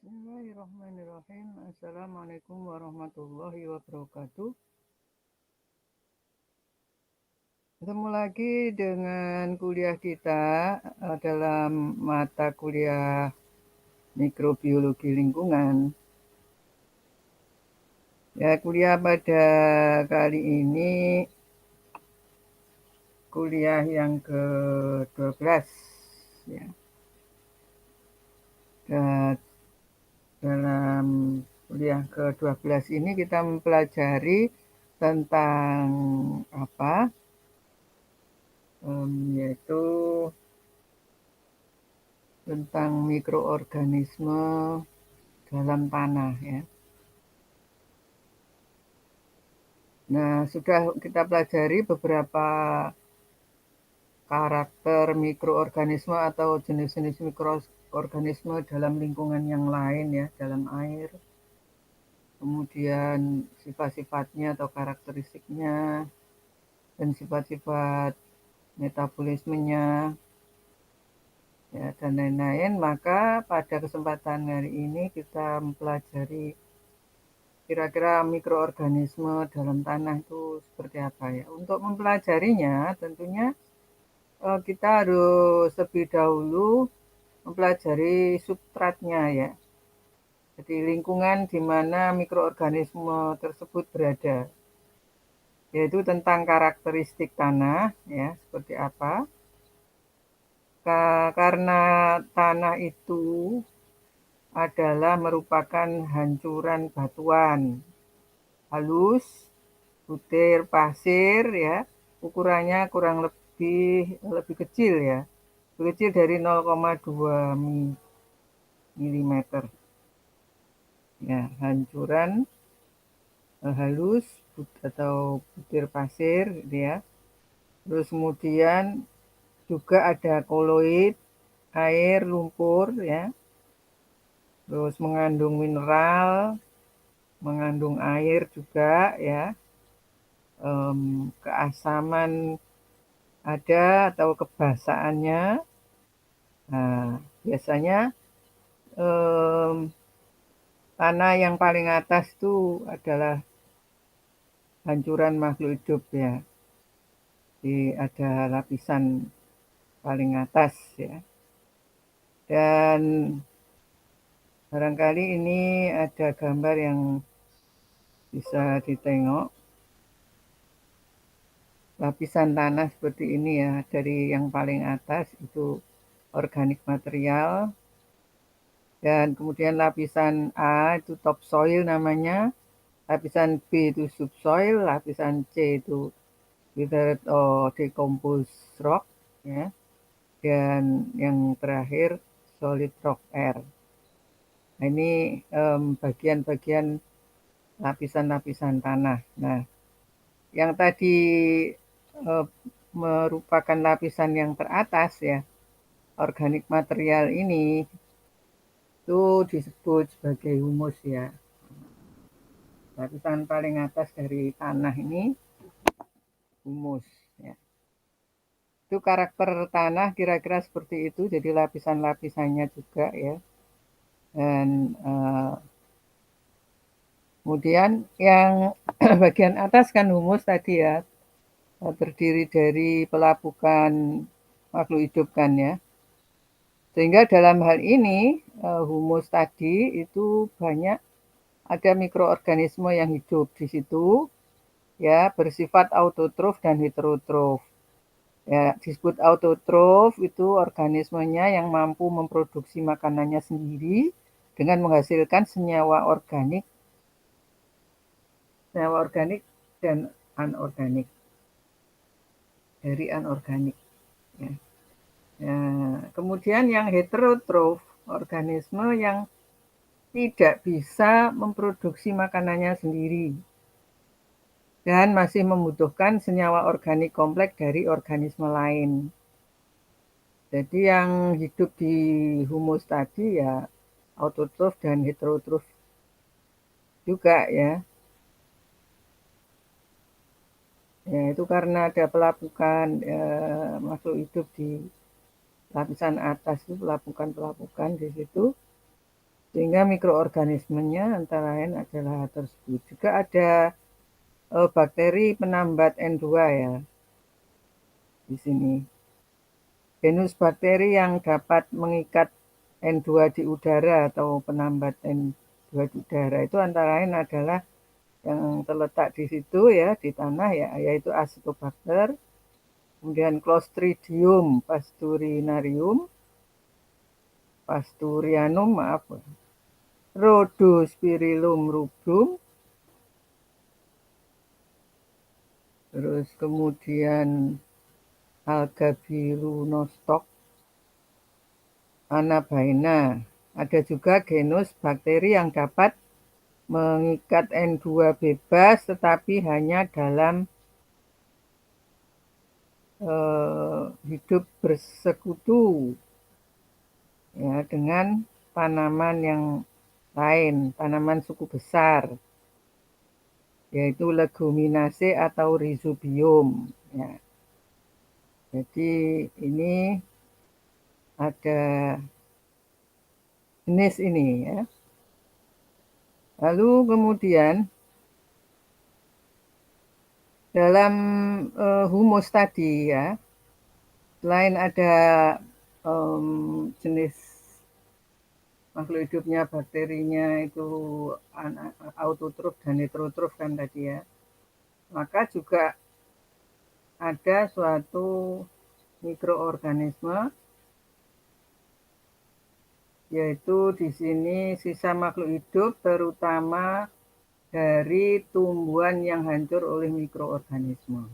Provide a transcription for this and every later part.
Bismillahirrahmanirrahim. Assalamualaikum warahmatullahi wabarakatuh. Ketemu lagi dengan kuliah kita dalam mata kuliah mikrobiologi lingkungan. Ya, kuliah pada kali ini kuliah yang ke-12 ya. Dan dalam kuliah ke-12 ini kita mempelajari tentang apa? Yaitu tentang mikroorganisme dalam tanah ya. Nah, sudah kita pelajari beberapa karakter mikroorganisme atau jenis-jenis mikroorganisme dalam lingkungan yang lain ya, dalam air. Kemudian sifat-sifatnya atau karakteristiknya dan sifat-sifat metabolismenya ya, dan lain-lain. Maka pada kesempatan hari ini kita mempelajari kira-kira mikroorganisme dalam tanah itu seperti apa ya. Untuk mempelajarinya tentunya kita harus lebih dahulu mempelajari substratnya ya. Jadi lingkungan di mana mikroorganisme tersebut berada. Yaitu tentang karakteristik tanah ya, seperti apa. Karena tanah itu adalah merupakan hancuran batuan halus, butir pasir ya, ukurannya kurang lebih kecil ya, lebih kecil dari 0,2 mm ya, hancuran halus atau butir pasir gitu ya. Terus kemudian juga ada koloid, air, lumpur ya. Terus mengandung mineral, mengandung air juga ya. Keasaman ada atau kebasaannya. Nah, biasanya tanah yang paling atas itu adalah hancuran makhluk hidup ya. Jadi ada lapisan paling atas ya. Dan barangkali ini ada gambar yang bisa ditengok. Lapisan tanah seperti ini ya, dari yang paling atas itu organik material. Dan kemudian lapisan A itu topsoil namanya. Lapisan B itu subsoil, lapisan C itu withered or decomposed rock ya. Dan yang terakhir solid rock air. Nah, ini bagian-bagian lapisan-lapisan tanah. Nah, yang tadi merupakan lapisan yang teratas ya, organik material ini itu disebut sebagai humus ya. Lapisan paling atas dari tanah ini humus ya. Itu karakter tanah kira-kira seperti itu, jadi lapisan-lapisannya juga ya. Dan kemudian yang bagian atas kan humus tadi ya, terdiri dari pelapukan makhluk hidup kan ya. Sehingga dalam hal ini humus tadi itu banyak ada mikroorganisme yang hidup di situ ya, bersifat autotrof dan heterotrof. Ya, disebut autotrof itu organismenya yang mampu memproduksi makanannya sendiri dengan menghasilkan senyawa organik dan anorganik dari anorganik. Ya. Ya, kemudian yang heterotrof, organisme yang tidak bisa memproduksi makanannya sendiri dan masih membutuhkan senyawa organik kompleks dari organisme lain. Jadi yang hidup di humus tadi ya autotrof dan heterotrof juga ya. Ya itu karena ada pelapukan makhluk hidup di lapisan atas itu, pelapukan-pelapukan di situ. Sehingga mikroorganismenya antara lain adalah hal tersebut. Juga ada bakteri penambat N2 ya di sini. Genus bakteri yang dapat mengikat N2 di udara atau penambat N2 di udara itu antara lain adalah yang terletak di situ ya di tanah ya, yaitu Acetobacter, kemudian Clostridium Pastorianum, maaf, Rhodospirillum rubrum, terus kemudian Alga birunostoc, Anabaena. Ada juga genus bakteri yang dapat mengikat N2 bebas tetapi hanya dalam hidup bersekutu ya dengan tanaman yang lain, tanaman suku besar, yaitu Leguminaceae atau Rhizobium. Ya. Jadi ini ada jenis ini ya. Lalu kemudian dalam humus tadi ya, selain ada jenis makhluk hidupnya, bakterinya itu autotrof dan heterotrof kan tadi ya, maka juga ada suatu mikroorganisme, yaitu di sini sisa makhluk hidup terutama dari tumbuhan yang hancur oleh mikroorganisme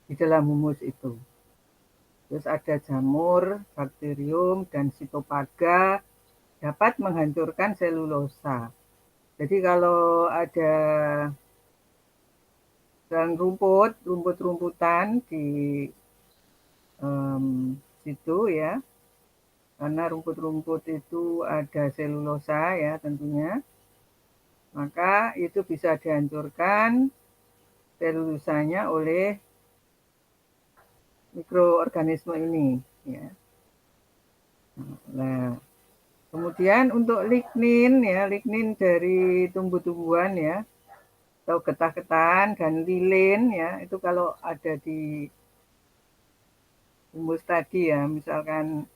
di dalam humus itu. Terus ada jamur, bakterium, dan sitopaga dapat menghancurkan selulosa. Jadi kalau ada dan rumput-rumputan di situ ya, karena rumput-rumput itu ada selulosa ya tentunya, maka itu bisa dihancurkan selulosanya oleh mikroorganisme ini ya. Nah, kemudian untuk lignin ya, lignin dari tumbuh-tumbuhan ya, atau getah-getahan dan lilin ya, itu kalau ada di humus tadi ya, misalkan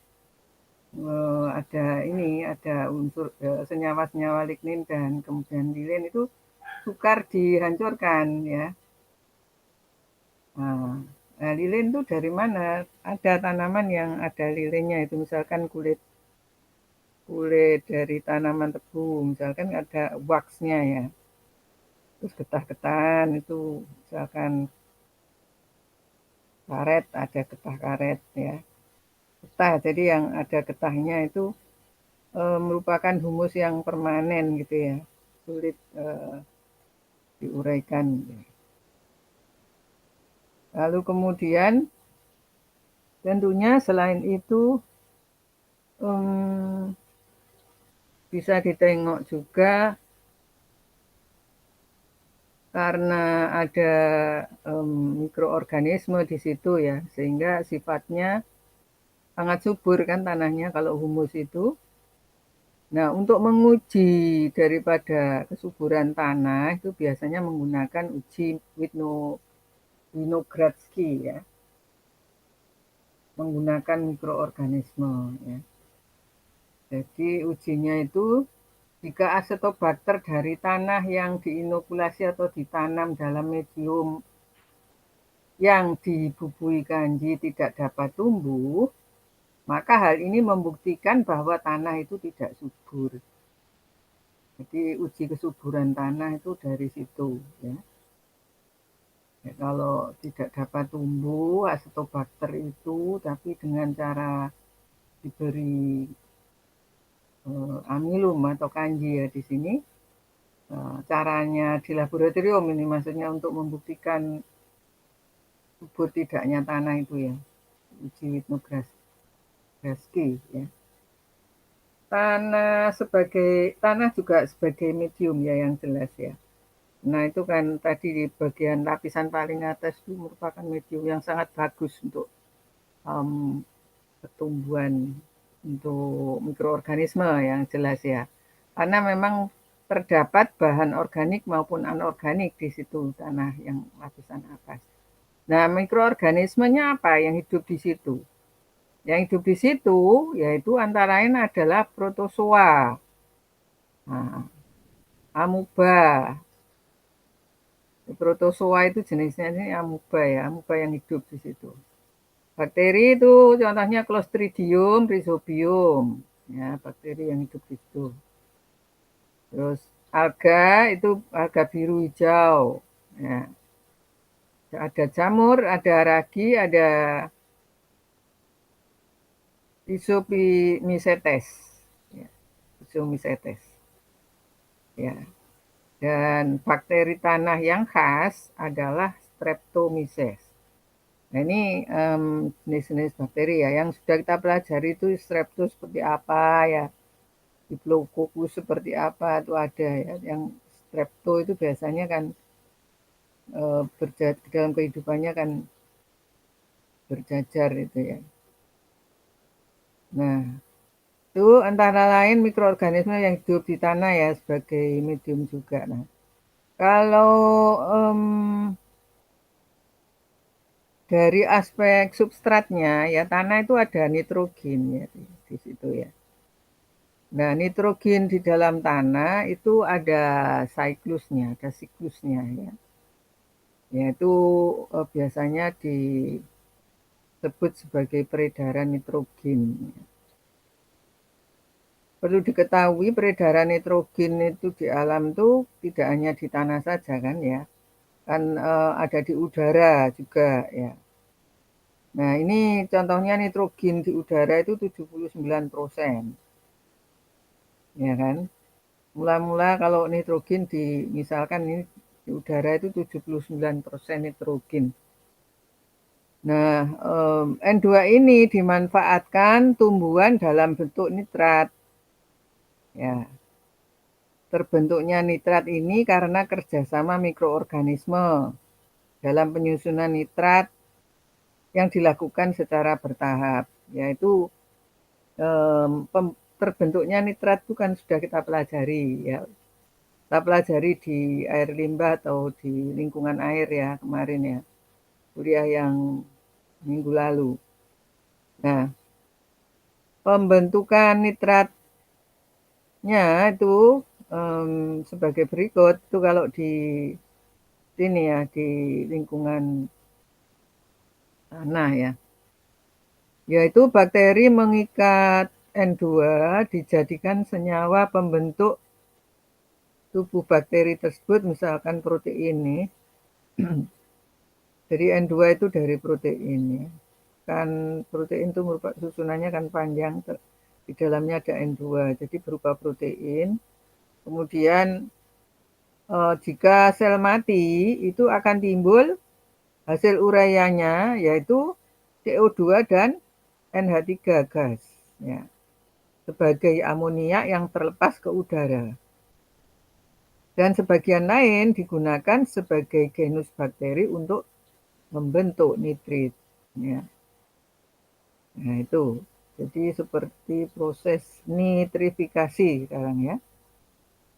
ada unsur senyawa-senyawa lignin dan kemudian lilin itu sukar dihancurkan ya. Nah, lilin itu dari mana? Ada tanaman yang ada lilinnya itu, misalkan kulit dari tanaman tebu, misalkan ada waxnya ya. Terus getah-getahan itu, misalkan karet, ada getah karet ya. Getah, jadi yang ada getahnya itu merupakan humus yang permanen gitu ya, sulit diuraikan. Lalu kemudian tentunya selain itu bisa ditengok juga karena ada mikroorganisme di situ ya, sehingga sifatnya sangat subur kan tanahnya kalau humus itu. Nah, untuk menguji daripada kesuburan tanah itu biasanya menggunakan uji Winogradsky ya, menggunakan mikroorganisme ya. Jadi ujinya itu jika Acetobacter dari tanah yang diinokulasi atau ditanam dalam medium yang dibubui kanji tidak dapat tumbuh, maka hal ini membuktikan bahwa tanah itu tidak subur. Jadi uji kesuburan tanah itu dari situ ya. Ya, kalau tidak dapat tumbuh Acetobacter itu, tapi dengan cara diberi amilum atau kanji ya di sini, caranya di laboratorium ini maksudnya untuk membuktikan subur tidaknya tanah itu ya, uji Winogradsky ya. Tanah juga sebagai medium ya yang jelas ya. Nah itu kan tadi di bagian lapisan paling atas itu merupakan medium yang sangat bagus untuk pertumbuhan untuk mikroorganisme yang jelas ya. Karena memang terdapat bahan organik maupun anorganik di situ tanah yang lapisan atas. Nah, mikroorganismenya apa yang hidup di situ? Yang hidup di situ yaitu antara lain adalah protozoa, nah, amuba. Protozoa itu jenisnya ini amuba ya, amuba yang hidup di situ. Bakteri itu contohnya Clostridium, Rhizobium, ya bakteri yang hidup di situ. Terus alga itu alga biru hijau, ya. Ada jamur, ada ragi, ada Rhizomycetes, ya, Rhizomycetes, ya. Dan bakteri tanah yang khas adalah Streptomyces. Nah ini jenis-jenis bakteri ya yang sudah kita pelajari itu Streptococcus seperti apa ya, Staphylococcus seperti apa itu ada ya. Yang Strepto itu biasanya kan dalam kehidupannya kan berjajar itu ya. Nah itu antara lain mikroorganisme yang hidup di tanah ya sebagai medium juga. Nah kalau dari aspek substratnya ya tanah itu ada nitrogen ya di situ ya. Nah, nitrogen di dalam tanah itu ada siklusnya ya. Yaitu biasanya disebut sebagai peredaran nitrogen. Perlu diketahui peredaran nitrogen itu di alam itu tidak hanya di tanah saja kan ya. Kan ada di udara juga ya. Nah, ini contohnya nitrogen di udara itu 79%. Ya kan? Mula-mula kalau nitrogen misalkan ini di udara itu 79% nitrogen. Nah, N2 ini dimanfaatkan tumbuhan dalam bentuk nitrat. Ya, terbentuknya nitrat ini karena kerjasama mikroorganisme dalam penyusunan nitrat yang dilakukan secara bertahap, yaitu terbentuknya nitrat itu kan sudah kita pelajari ya. Kita pelajari di air limbah atau di lingkungan air ya kemarin ya, kuliah yang minggu lalu. Nah, pembentukan nitratnya itu sebagai berikut itu kalau di sini ya di lingkungan tanah ya, yaitu bakteri mengikat N2 dijadikan senyawa pembentuk tubuh bakteri tersebut, misalkan protein ini. Jadi N2 itu dari protein ya. Kan protein itu merupakan susunannya kan panjang, di dalamnya ada N2, jadi berupa protein. Kemudian jika sel mati itu akan timbul hasil uraiannya yaitu CO2 dan NH3 gas ya, sebagai amonia yang terlepas ke udara. Dan sebagian lain digunakan sebagai genus bakteri untuk membentuk nitrit ya. Nah itu, jadi seperti proses nitrifikasi sekarang ya.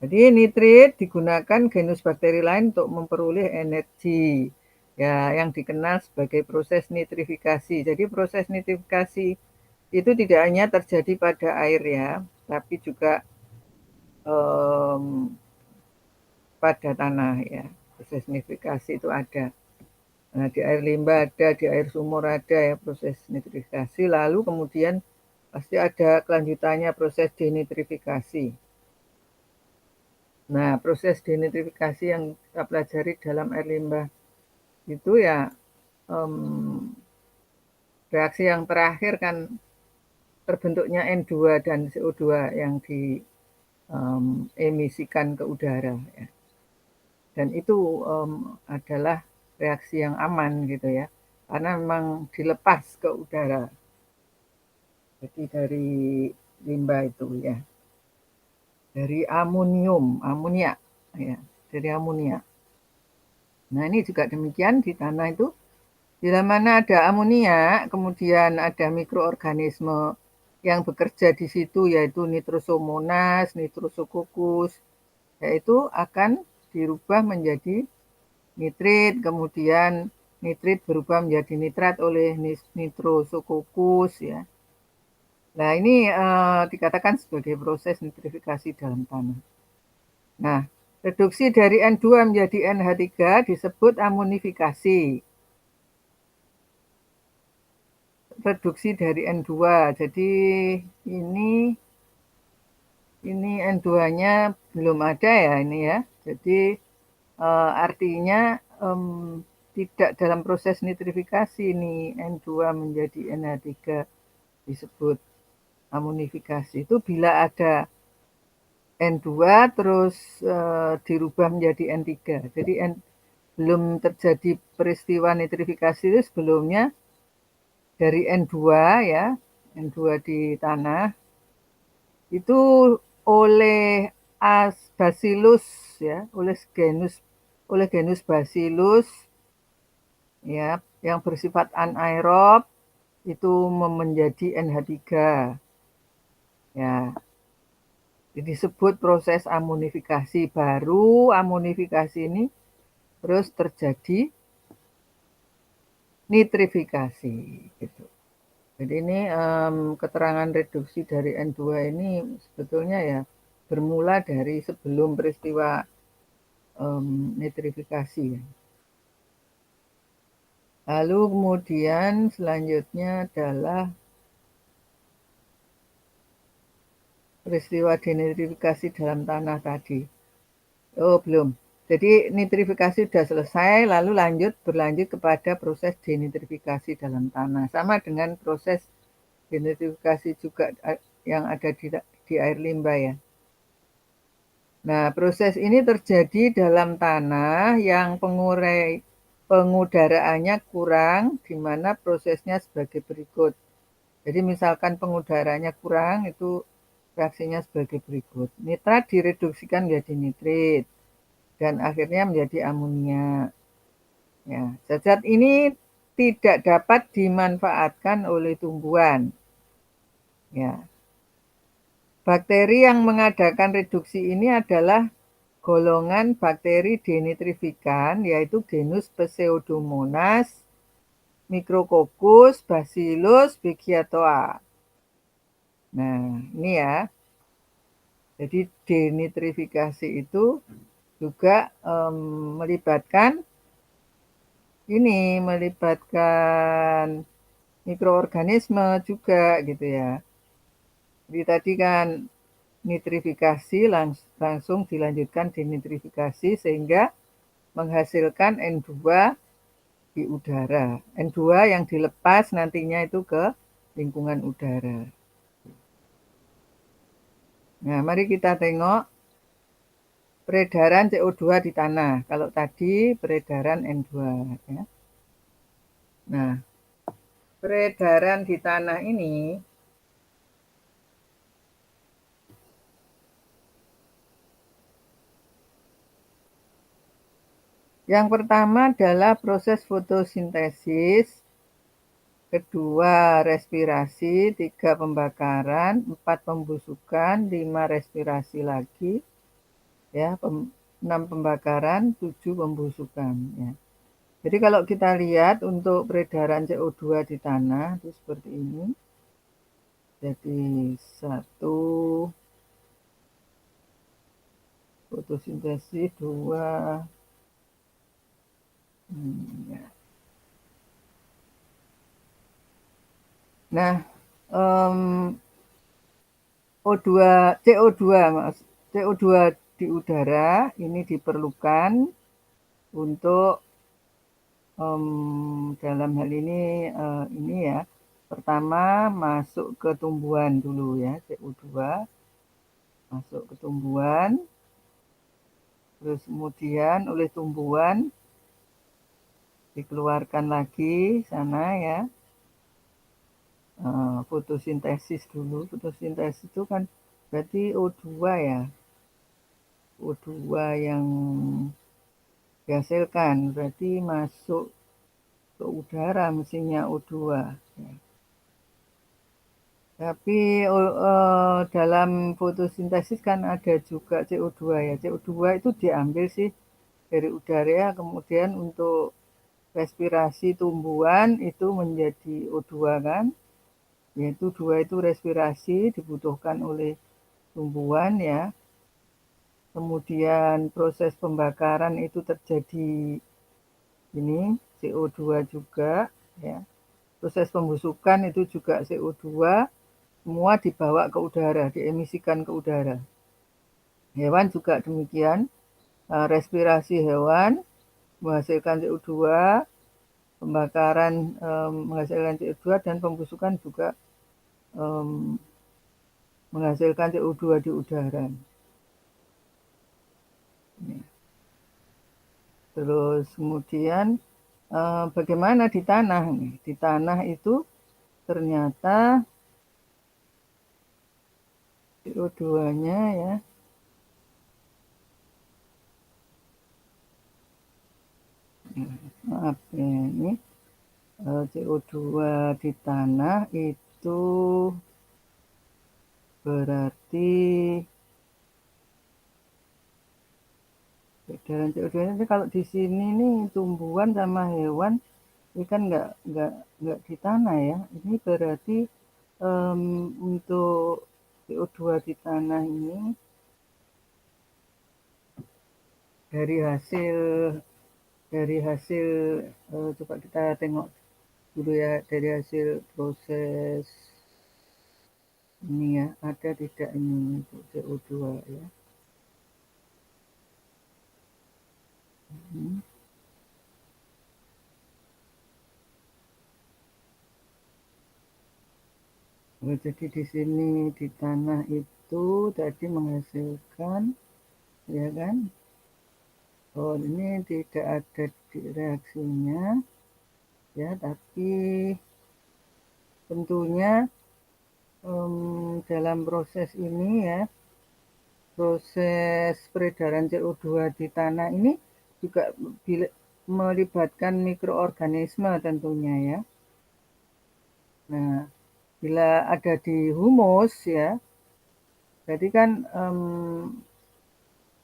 Jadi nitrit digunakan genus bakteri lain untuk memperoleh energi ya yang dikenal sebagai proses nitrifikasi. Jadi proses nitrifikasi itu tidak hanya terjadi pada air ya, tapi juga pada tanah ya. Proses nitrifikasi itu ada. Nah, di air limbah ada, di air sumur ada ya proses nitrifikasi. Lalu kemudian pasti ada kelanjutannya proses denitrifikasi. Nah, proses denitrifikasi yang kita pelajari dalam air limbah itu ya reaksi yang terakhir kan terbentuknya N2 dan CO2 yang diemisikan ke udara. Ya. Dan itu adalah reaksi yang aman gitu ya, karena memang dilepas ke udara. Jadi dari limbah itu ya, dari amonia, ya, dari amonia. Nah ini juga demikian di tanah itu, bila mana ada amonia, kemudian ada mikroorganisme yang bekerja di situ yaitu Nitrosomonas, Nitrosococcus, yaitu akan dirubah menjadi nitrit, kemudian nitrit berubah menjadi nitrat oleh Nitrosococcus ya. Nah, ini dikatakan sebagai proses nitrifikasi dalam tanah. Nah, reduksi dari N2 menjadi NH3 disebut amonifikasi. Reduksi dari N2. Jadi ini N2-nya belum ada ya ini ya. Jadi artinya tidak dalam proses nitrifikasi ini N2 menjadi NH3 disebut amonifikasi. Itu bila ada N2 terus dirubah menjadi N3. Jadi belum terjadi peristiwa nitrifikasi itu sebelumnya dari N2 ya, N2 di tanah itu oleh Bacillus ya, oleh genus Bacillus ya yang bersifat anaerob itu menjadi NH3 ya. Disebut proses amonifikasi. Baru amonifikasi ini terus terjadi nitrifikasi gitu. Jadi ini keterangan reduksi dari N2 ini sebetulnya ya bermula dari sebelum peristiwa nitrifikasi ya. Lalu kemudian selanjutnya adalah peristiwa denitrifikasi dalam tanah tadi. Oh, belum. Jadi nitrifikasi sudah selesai, lalu berlanjut kepada proses denitrifikasi dalam tanah. Sama dengan proses denitrifikasi juga yang ada di air limbah ya. Nah, proses ini terjadi dalam tanah yang pengudaraannya kurang, di mana prosesnya sebagai berikut. Jadi misalkan pengudaraannya kurang, itu reaksinya sebagai berikut. Nitrat direduksikan menjadi nitrit, dan akhirnya menjadi amonia. Ya, zat-zat ini tidak dapat dimanfaatkan oleh tumbuhan. Ya, bakteri yang mengadakan reduksi ini adalah golongan bakteri denitrifikan, yaitu genus Pseudomonas, Micrococcus, Bacillus, Beggiatoa. Nah, ini ya. Jadi denitrifikasi itu juga melibatkan mikroorganisme juga gitu ya. Jadi tadi kan nitrifikasi langsung dilanjutkan denitrifikasi sehingga menghasilkan N2 di udara. N2 yang dilepas nantinya itu ke lingkungan udara. Nah, mari kita tengok peredaran CO2 di tanah. Kalau tadi peredaran N2 ya. Nah, peredaran di tanah ini yang pertama adalah proses fotosintesis, kedua respirasi, 3 pembakaran, 4 pembusukan, 5 respirasi lagi, ya, 6 pembakaran, 7 pembusukan. Ya. Jadi kalau kita lihat untuk peredaran CO2 di tanah itu seperti ini. Jadi 1 fotosintesis, 2 ya. Nah, CO2 di udara ini diperlukan untuk dalam hal ini ya, pertama masuk ke tumbuhan dulu ya, CO2 masuk ke tumbuhan, terus kemudian oleh tumbuhan dikeluarkan lagi sana ya, fotosintesis dulu. Fotosintesis itu kan berarti O2 ya, O2 yang dihasilkan berarti masuk ke udara mestinya O2 ya. Tapi dalam fotosintesis kan ada juga CO2 ya. CO2 itu diambil sih dari udara, kemudian untuk respirasi tumbuhan itu menjadi O2 kan. Yaitu 2 itu respirasi dibutuhkan oleh tumbuhan ya. Kemudian proses pembakaran itu terjadi ini CO2 juga ya. Proses pembusukan itu juga CO2, semua dibawa ke udara, diemisikan ke udara. Hewan juga demikian, respirasi hewan menghasilkan CO2, pembakaran menghasilkan CO2 dan pembusukan juga menghasilkan CO2 di udara. Terus kemudian bagaimana di tanah nih? Di tanah itu ternyata CO2-nya ya. Maaf ya, ini CO2 di tanah itu berarti peredaran CO2 ini kalau di sini nih tumbuhan sama hewan ini kan nggak di tanah ya. Ini berarti untuk CO2 di tanah ini dari hasil coba kita tengok dulu ya dari hasil proses ini ya ada tidak ini untuk CO2 ya. Hmm. Oh, jadi di sini di tanah itu tadi menghasilkan ya kan. Oh ini tidak ada di reaksinya ya, tapi tentunya dalam proses ini ya, proses peredaran CO2 di tanah ini juga melibatkan mikroorganisme tentunya ya. Nah, bila ada di humus ya, jadi kan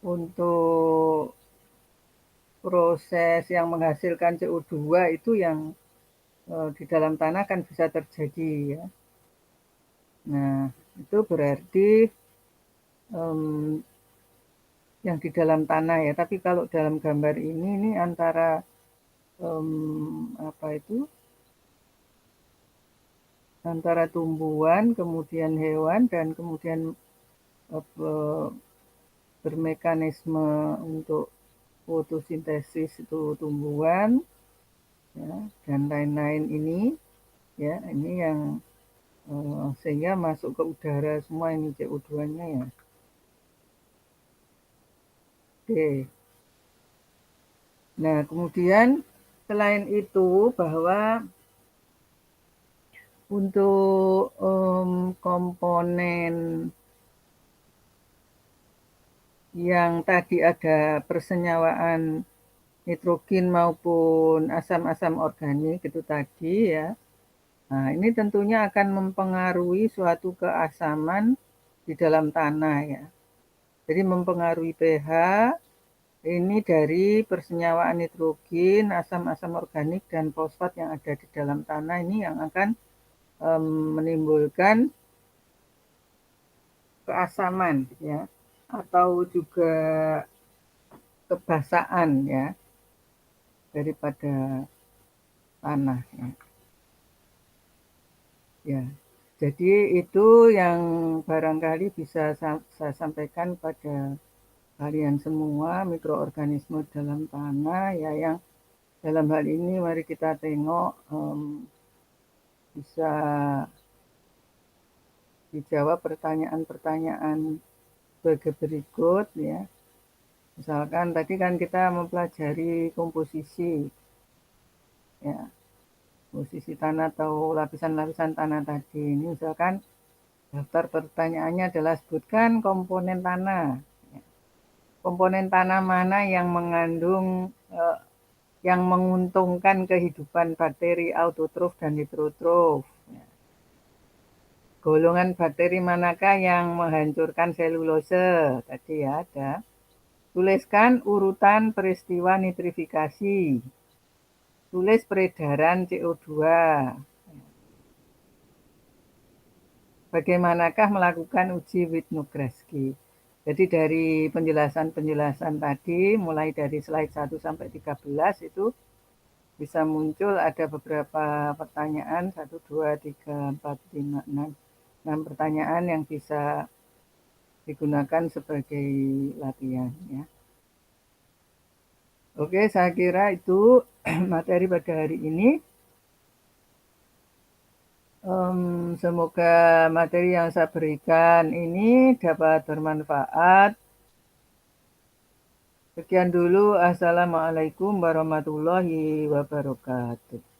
untuk proses yang menghasilkan CO2 itu yang di dalam tanah kan bisa terjadi ya. Nah, itu berarti um, yang di dalam tanah ya. Tapi kalau dalam gambar ini antara apa itu? Antara tumbuhan, kemudian hewan dan kemudian bermekanisme untuk fotosintesis itu tumbuhan ya, dan lain-lain ini ya ini yang sehingga masuk ke udara semua ini CO2-nya ya. Oke. Nah, kemudian selain itu bahwa untuk komponen yang tadi ada persenyawaan nitrogen maupun asam-asam organik itu tadi ya. Nah, ini tentunya akan mempengaruhi suatu keasaman di dalam tanah ya. Jadi mempengaruhi pH ini dari persenyawaan nitrogen, asam-asam organik dan fosfat yang ada di dalam tanah ini yang akan menimbulkan keasaman ya atau juga kebasaan ya daripada tanah ya. Ya. Jadi itu yang barangkali bisa saya sampaikan pada kalian semua mikroorganisme dalam tanah ya yang dalam hal ini mari kita tengok bisa dijawab pertanyaan-pertanyaan sebagai berikut ya. Misalkan tadi kan kita mempelajari komposisi ya, komposisi tanah atau lapisan-lapisan tanah tadi. Ini misalkan daftar pertanyaannya adalah sebutkan komponen tanah. Komponen tanah mana yang mengandung yang menguntungkan kehidupan bakteri autotrof dan heterotrof. Golongan bakteri manakah yang menghancurkan selulose? Tadi ya ada. Tuliskan urutan peristiwa nitrifikasi. Tulis peredaran CO2. Bagaimanakah melakukan uji Witnogradski? Jadi dari penjelasan-penjelasan tadi, mulai dari slide 1 sampai 13 itu bisa muncul ada beberapa pertanyaan, 1, 2, 3, 4, 5, 6. 6 pertanyaan yang bisa digunakan sebagai latihan ya. Oke, saya kira itu materi pada hari ini. Semoga materi yang saya berikan ini dapat bermanfaat. Sekian dulu. Assalamualaikum warahmatullahi wabarakatuh.